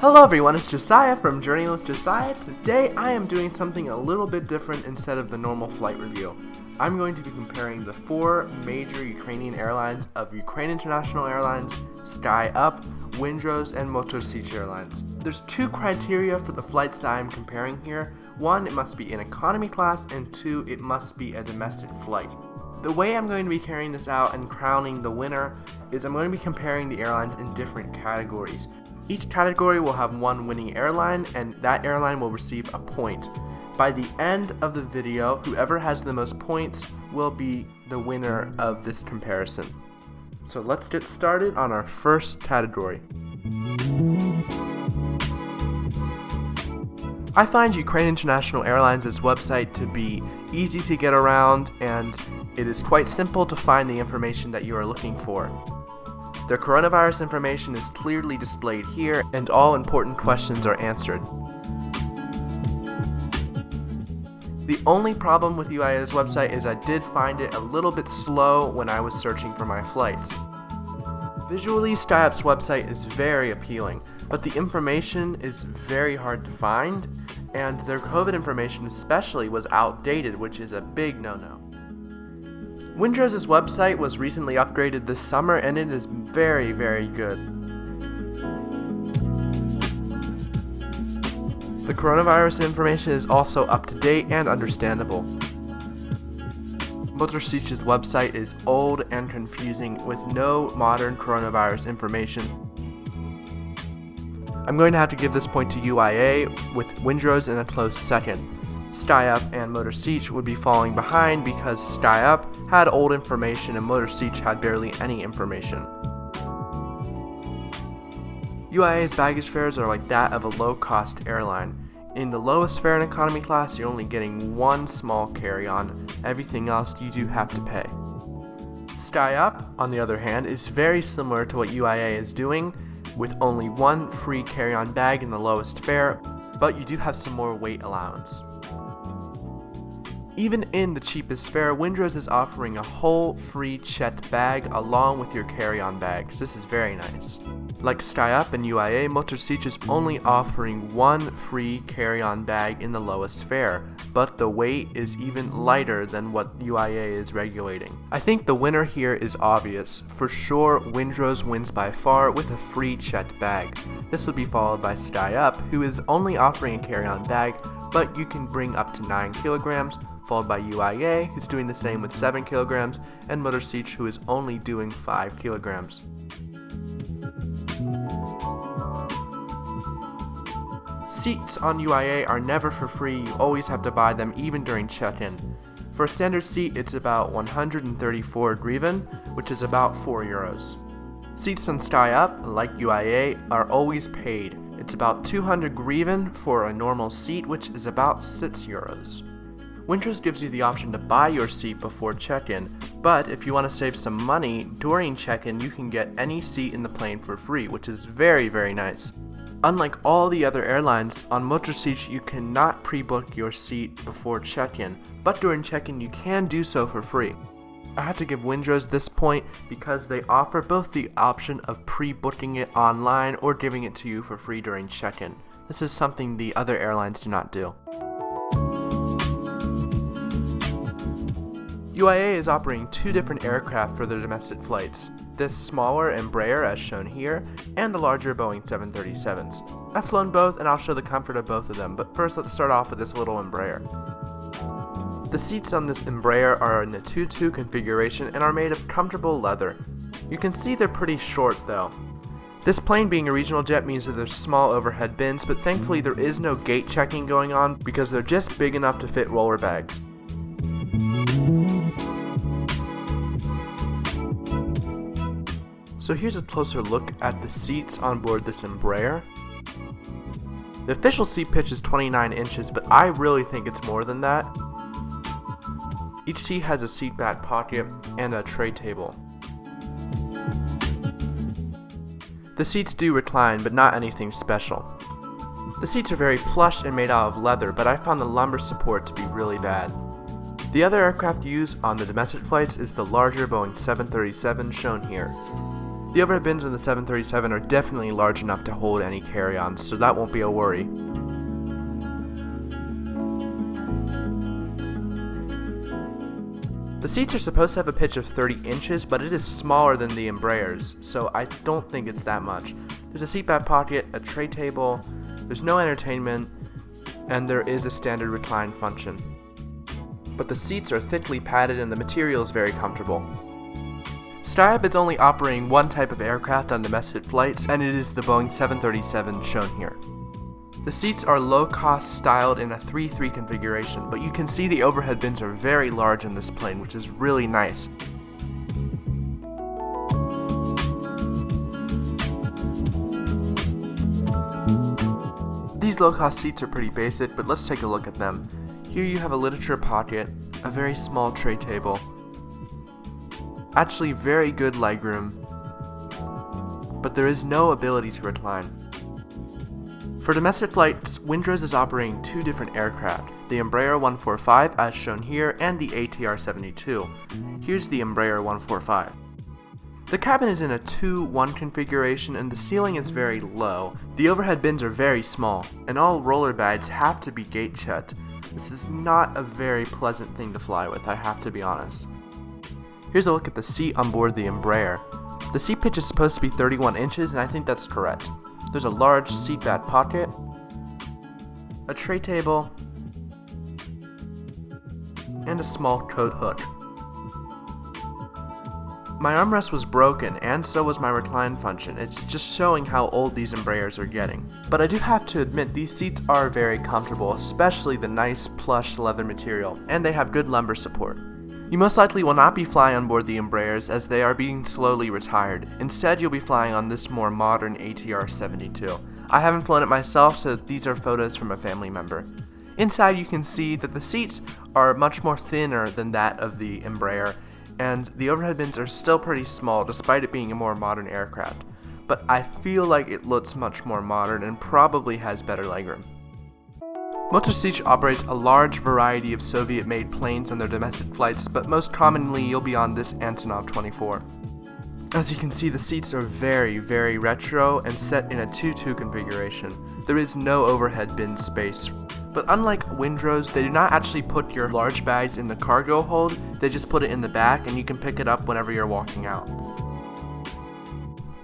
Hello everyone, it's Josiah from Journey with Josiah. Today I am doing something a little bit different instead of the normal flight review. I'm going to be comparing the four major Ukrainian airlines of Ukrainian International Airlines, SkyUp, Windrose, and Motor Sich Airlines. There's two criteria for the flights that I'm comparing here. One, it must be in economy class, and two, it must be a domestic flight. The way I'm going to be carrying this out and crowning the winner is I'm going to be comparing the airlines in different categories. Each category will have one winning airline, and that airline will receive a point. By the end of the video, whoever has the most points will be the winner of this comparison. So let's get started on our first category. I find Ukrainian International Airlines' website to be easy to get around, and it is quite simple to find the information that you are looking for. Their coronavirus information is clearly displayed here, and all important questions are answered. The only problem with UIA's website is I did find it a little bit slow when I was searching for my flights. Visually, SkyUp's website is very appealing, but the information is very hard to find, and their COVID information especially was outdated, which is a big no-no. Windrose's website was recently upgraded this summer, and it is very, very good. The coronavirus information is also up to date and understandable. Motor Sich's website is old and confusing with no modern coronavirus information. I'm going to have to give this point to UIA, with Windrose in a close second. SkyUp and Motor Sich would be falling behind because SkyUp had old information and Motor Sich had barely any information. UIA's baggage fares are like that of a low-cost airline. In the lowest fare in economy class, you're only getting one small carry-on. Everything else you do have to pay. SkyUp, on the other hand, is very similar to what UIA is doing, with only one free carry-on bag in the lowest fare, but you do have some more weight allowance. Even in the cheapest fare, Windrose is offering a whole free checked bag along with your carry-on bags. This is very nice. Like SkyUp and UIA, Motor Sich is only offering one free carry-on bag in the lowest fare, but the weight is even lighter than what UIA is regulating. I think the winner here is obvious. For sure, Windrose wins by far with a free checked bag. This will be followed by SkyUp, who is only offering a carry-on bag, but you can bring up to 9 kilograms, followed by UIA, who's doing the same with 7 kilograms, and Motor Sich, who is only doing 5 kilograms. Seats on UIA are never for free, you always have to buy them even during check-in. For a standard seat, it's about 134 hryvnia, which is about 4 euros. Seats on SkyUp, like UIA, are always paid. It's about 200 hryvnia for a normal seat, which is about 6 euros. Windrose gives you the option to buy your seat before check-in, but if you want to save some money, during check-in you can get any seat in the plane for free, which is very, very nice. Unlike all the other airlines, on Motor Sich you cannot pre-book your seat before check-in, but during check-in you can do so for free. I have to give Windrose this point because they offer both the option of pre-booking it online or giving it to you for free during check-in. This is something the other airlines do not do. UIA is operating two different aircraft for their domestic flights. This smaller Embraer as shown here, and the larger Boeing 737s. I've flown both and I'll show the comfort of both of them, but first let's start off with this little Embraer. The seats on this Embraer are in the 2-2 configuration and are made of comfortable leather. You can see they're pretty short though. This plane being a regional jet means that there's small overhead bins, but thankfully there is no gate checking going on because they're just big enough to fit roller bags. So here's a closer look at the seats on board this Embraer. The official seat pitch is 29 inches, but I really think it's more than that. Each seat has a seat back pocket and a tray table. The seats do recline, but not anything special. The seats are very plush and made out of leather, but I found the lumbar support to be really bad. The other aircraft used on the domestic flights is the larger Boeing 737 shown here. The overhead bins in the 737 are definitely large enough to hold any carry-ons, so that won't be a worry. The seats are supposed to have a pitch of 30 inches, but it is smaller than the Embraers, so I don't think it's that much. There's a seat back pocket, a tray table, there's no entertainment, and there is a standard recline function. But the seats are thickly padded and the material is very comfortable. SkyUp is only operating one type of aircraft on domestic flights, and it is the Boeing 737 shown here. The seats are low-cost styled in a 3-3 configuration, but you can see the overhead bins are very large in this plane, which is really nice. These low-cost seats are pretty basic, but let's take a look at them. Here you have a literature pocket, a very small tray table, actually very good legroom, but there is no ability to recline. For domestic flights, Windrose is operating two different aircraft, the Embraer 145 as shown here and the ATR 72. Here's the Embraer 145. The cabin is in a 2-1 configuration and the ceiling is very low. The overhead bins are very small, and all roller bags have to be gate checked. This is not a very pleasant thing to fly with, I have to be honest. Here's a look at the seat on board the Embraer. The seat pitch is supposed to be 31 inches, and I think that's correct. There's a large seat back pocket, a tray table, and a small coat hook. My armrest was broken, and so was my recline function. It's just showing how old these Embraers are getting. But I do have to admit, these seats are very comfortable, especially the nice plush leather material, and they have good lumbar support. You most likely will not be flying on board the Embraers as they are being slowly retired. Instead, you'll be flying on this more modern ATR 72. I haven't flown it myself, so these are photos from a family member. Inside you can see that the seats are much more thinner than that of the Embraer, and the overhead bins are still pretty small despite it being a more modern aircraft. But I feel like it looks much more modern and probably has better legroom. Motor Sich operates a large variety of Soviet-made planes on their domestic flights, but most commonly you'll be on this Antonov 24. As you can see, the seats are very, very retro and set in a 2-2 configuration. There is no overhead bin space. But unlike Windrose, they do not actually put your large bags in the cargo hold, they just put it in the back and you can pick it up whenever you're walking out.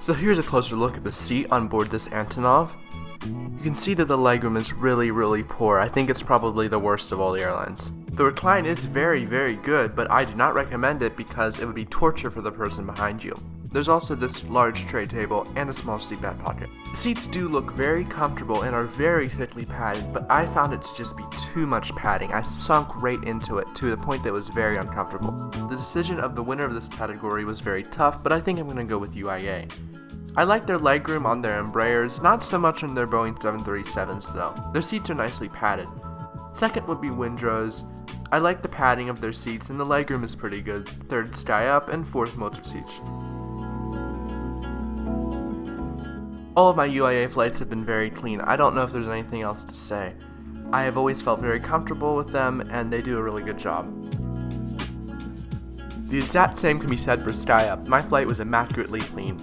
So here's a closer look at the seat on board this Antonov. You can see that the legroom is really poor. I think it's probably the worst of all the airlines. The recline is very good, but I do not recommend it because it would be torture for the person behind you. There's also this large tray table and a small seat back pocket. The seats do look very comfortable and are very thickly padded, but I found it to just be too much padding. I sunk right into it to the point that it was very uncomfortable. The decision of the winner of this category was very tough, but I think I'm going to go with UIA. I like their legroom on their Embraers, not so much on their Boeing 737s though. Their seats are nicely padded. Second would be Windrose. I like the padding of their seats and the legroom is pretty good. Third, SkyUp, and fourth, Motor Sich. All of my UIA flights have been very clean. I don't know if there's anything else to say. I have always felt very comfortable with them and they do a really good job. The exact same can be said for SkyUp. My flight was immaculately clean.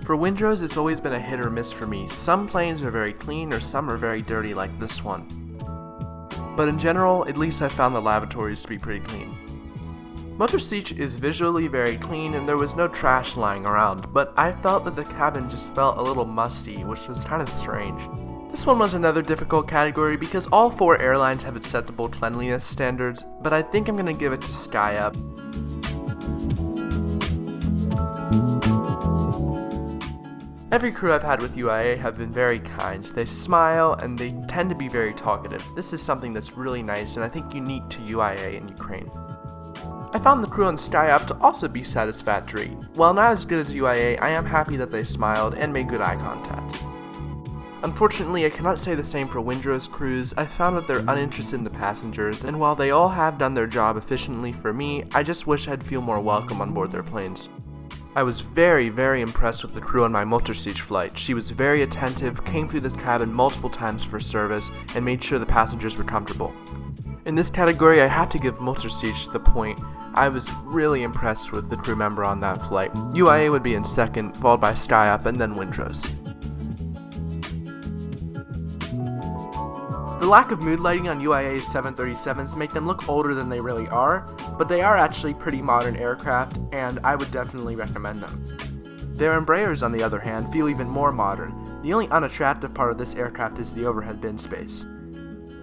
For Windrose, it's always been a hit or miss for me. Some planes are very clean or some are very dirty like this one. But in general, at least I found the lavatories to be pretty clean. Motor Sich is visually very clean and there was no trash lying around, but I felt that the cabin just felt a little musty, which was kind of strange. This one was another difficult category because all 4 airlines have acceptable cleanliness standards, but I think I'm going to give it to SkyUp. Every crew I've had with UIA have been very kind. They smile and they tend to be very talkative. This is something that's really nice and I think unique to UIA in Ukraine. I found the crew on SkyUp to also be satisfactory. While not as good as UIA, I am happy that they smiled and made good eye contact. Unfortunately, I cannot say the same for Windrose crews. I found that they're uninterested in the passengers, and while they all have done their job efficiently for me, I just wish I'd feel more welcome on board their planes. I was very impressed with the crew on my Motor Sich flight. She was very attentive, came through the cabin multiple times for service, and made sure the passengers were comfortable. In this category, I had to give Motor Sich the point. I was really impressed with the crew member on that flight. UIA would be in second, followed by SkyUp, and then Windrose. The lack of mood lighting on UIA's 737s make them look older than they really are, but they are actually pretty modern aircraft, and I would definitely recommend them. Their Embraers, on the other hand, feel even more modern. The only unattractive part of this aircraft is the overhead bin space.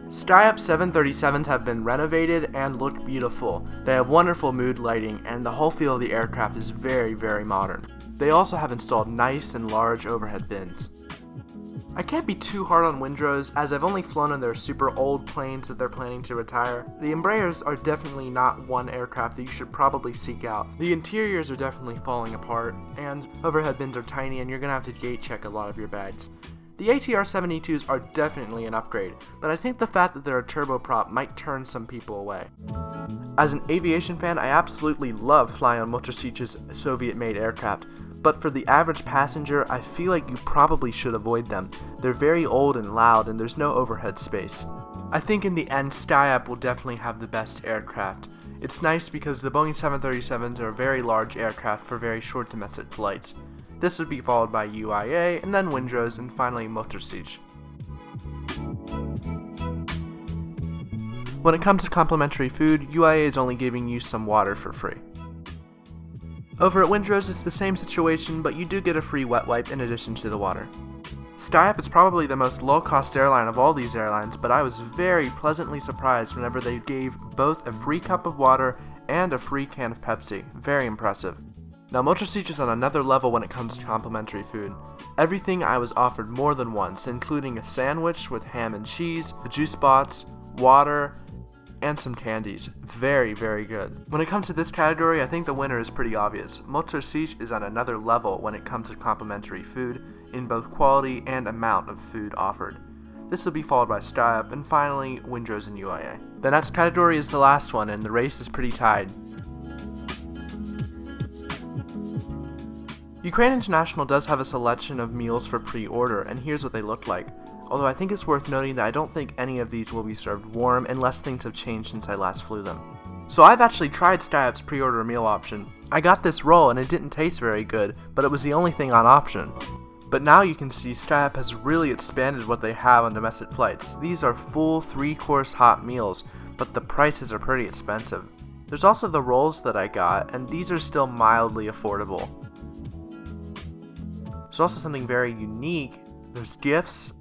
SkyUp 737s have been renovated and look beautiful. They have wonderful mood lighting, and the whole feel of the aircraft is very, very modern. They also have installed nice and large overhead bins. I can't be too hard on Windrose, as I've only flown in their super old planes that they're planning to retire. The Embraers are definitely not one aircraft that you should probably seek out. The interiors are definitely falling apart, and overhead bins are tiny, and you're going to have to gate check a lot of your bags. The ATR-72s are definitely an upgrade, but I think the fact that they're a turboprop might turn some people away. As an aviation fan, I absolutely love flying on Motor Sich's Soviet-made aircraft, but for the average passenger, I feel like you probably should avoid them. They're very old and loud, and there's no overhead space. I think in the end, SkyUp will definitely have the best aircraft. It's nice because the Boeing 737s are very large aircraft for very short domestic flights. This would be followed by UIA, and then Windrose, and finally Motor Sich. When it comes to complimentary food, UIA is only giving you some water for free. Over at Windrose, it's the same situation, but you do get a free wet wipe in addition to the water. SkyUp is probably the most low-cost airline of all these airlines, but I was very pleasantly surprised whenever they gave both a free cup of water and a free can of Pepsi. Very impressive. Now, Motor Sich is on another level when it comes to complimentary food. Everything I was offered more than once, including a sandwich with ham and cheese, a juice box, water, and some candies. Very, very good. When it comes to this category, I think the winner is pretty obvious. Motor Sich is on another level when it comes to complimentary food, in both quality and amount of food offered. This will be followed by SkyUp, and finally, Windrose and UIA. The next category is the last one, and the race is pretty tied. Ukraine International does have a selection of meals for pre-order, and here's what they look like. Although I think it's worth noting that I don't think any of these will be served warm unless things have changed since I last flew them. So I've actually tried SkyUp's pre-order meal option. I got this roll and it didn't taste very good, but it was the only thing on option. But now you can see SkyUp has really expanded what they have on domestic flights. These are full 3-course hot meals, but the prices are pretty expensive. There's also the rolls that I got, and these are still mildly affordable. There's also something very unique. There's gifts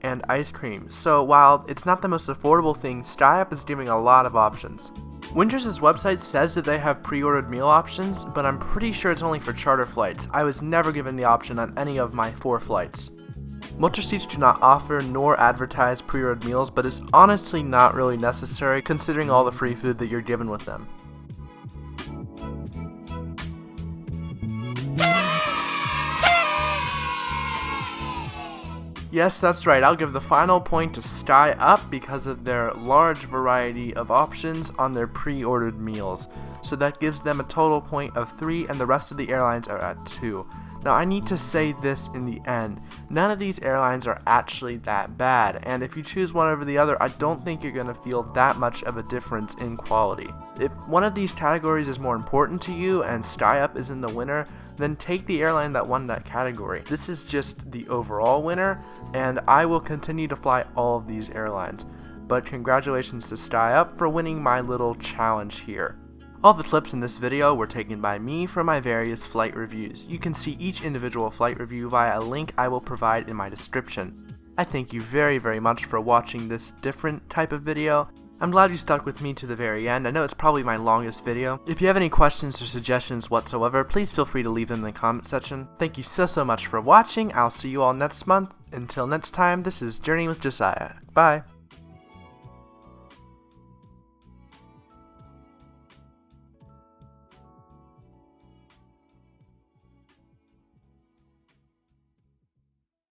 and ice cream. So while it's not the most affordable thing, SkyUp is giving a lot of options. Windrose's website says that they have pre-ordered meal options, but I'm pretty sure it's only for charter flights. I was never given the option on any of my 4 flights. Motor Sich do not offer nor advertise pre-ordered meals, but it's honestly not really necessary considering all the free food that you're given with them. Yes, that's right, I'll give the final point to SkyUp because of their large variety of options on their pre-ordered meals. So that gives them a total point of 3, and the rest of the airlines are at 2. Now I need to say this in the end, none of these airlines are actually that bad, and if you choose one over the other, I don't think you're going to feel that much of a difference in quality. If one of these categories is more important to you and SkyUp is in the winner, then take the airline that won that category. This is just the overall winner, and I will continue to fly all of these airlines. But congratulations to SkyUp for winning my little challenge here. All the clips in this video were taken by me from my various flight reviews. You can see each individual flight review via a link I will provide in my description. I thank you very, very much for watching this different type of video. I'm glad you stuck with me to the very end. I know it's probably my longest video. If you have any questions or suggestions whatsoever, please feel free to leave them in the comment section. Thank you so much for watching. I'll see you all next month. Until next time, this is Journey with Josiah. Bye.